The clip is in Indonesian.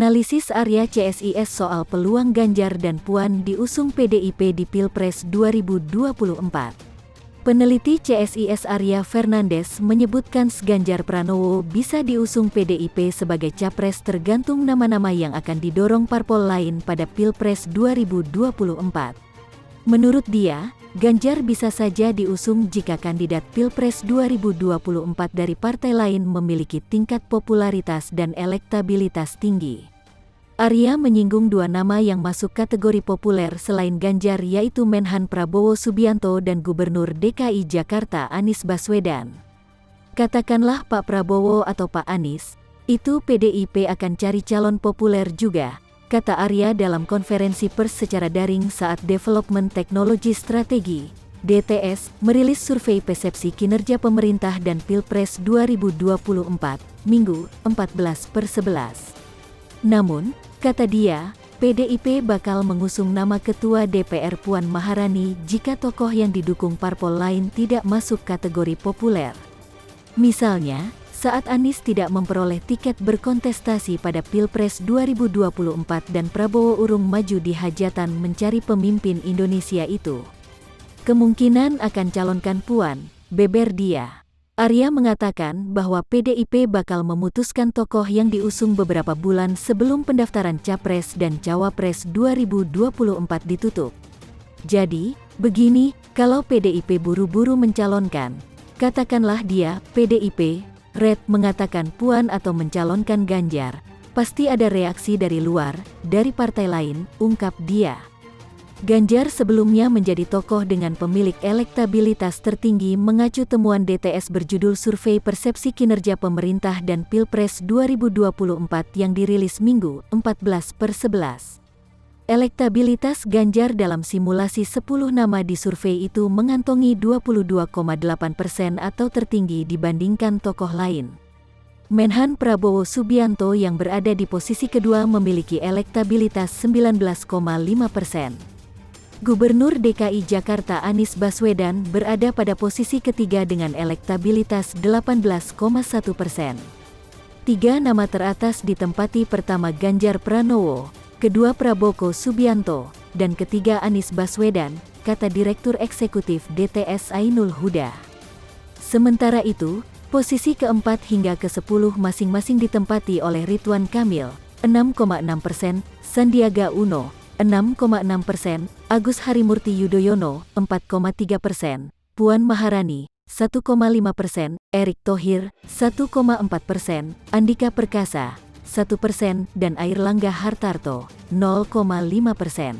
Analisis Arya CSIS soal peluang Ganjar dan Puan diusung PDIP di Pilpres 2024. Peneliti CSIS Arya Fernandes menyebutkan Ganjar Pranowo bisa diusung PDIP sebagai capres tergantung nama-nama yang akan didorong parpol lain pada Pilpres 2024. Menurut dia, Ganjar bisa saja diusung jika kandidat Pilpres 2024 dari partai lain memiliki tingkat popularitas dan elektabilitas tinggi. Arya menyinggung dua nama yang masuk kategori populer selain Ganjar, yaitu Menhan Prabowo Subianto dan Gubernur DKI Jakarta Anies Baswedan. Katakanlah Pak Prabowo atau Pak Anies, itu PDIP akan cari calon populer juga, kata Arya dalam konferensi pers secara daring saat Development Technology Strategy (DTS) merilis survei persepsi kinerja pemerintah dan Pilpres 2024, Minggu, 14/11. Namun, kata dia, PDIP bakal mengusung nama Ketua DPR Puan Maharani jika tokoh yang didukung parpol lain tidak masuk kategori populer. Misalnya, saat Anies tidak memperoleh tiket berkontestasi pada Pilpres 2024 dan Prabowo urung maju di hajatan mencari pemimpin Indonesia itu. Kemungkinan akan calonkan Puan, beber dia. Arya mengatakan bahwa PDIP bakal memutuskan tokoh yang diusung beberapa bulan sebelum pendaftaran Capres dan Cawapres 2024 ditutup. Jadi, begini, kalau PDIP buru-buru mencalonkan, katakanlah dia, PDIP, Red mengatakan Puan atau mencalonkan Ganjar, pasti ada reaksi dari luar, dari partai lain, ungkap dia. Ganjar sebelumnya menjadi tokoh dengan pemilik elektabilitas tertinggi mengacu temuan DTS berjudul Survei Persepsi Kinerja Pemerintah dan Pilpres 2024 yang dirilis Minggu, 14/11. Elektabilitas Ganjar dalam simulasi 10 nama di survei itu mengantongi 22,8% atau tertinggi dibandingkan tokoh lain. Menhan Prabowo Subianto yang berada di posisi kedua memiliki elektabilitas 19,5%. Gubernur DKI Jakarta Anies Baswedan berada pada posisi ketiga dengan elektabilitas 18,1%. Tiga nama teratas ditempati pertama Ganjar Pranowo, kedua Prabowo Subianto, dan ketiga Anies Baswedan, kata Direktur Eksekutif DTS Ainul Huda. Sementara itu, posisi keempat hingga ke-10 masing-masing ditempati oleh Ridwan Kamil, 6,6%, Sandiaga Uno, 6,6%, Agus Harimurti Yudhoyono, 4,3%, Puan Maharani, 1,5%, Erick Thohir, 1,4%, Andika Perkasa, 1%, dan Airlangga Hartarto, 0,5%.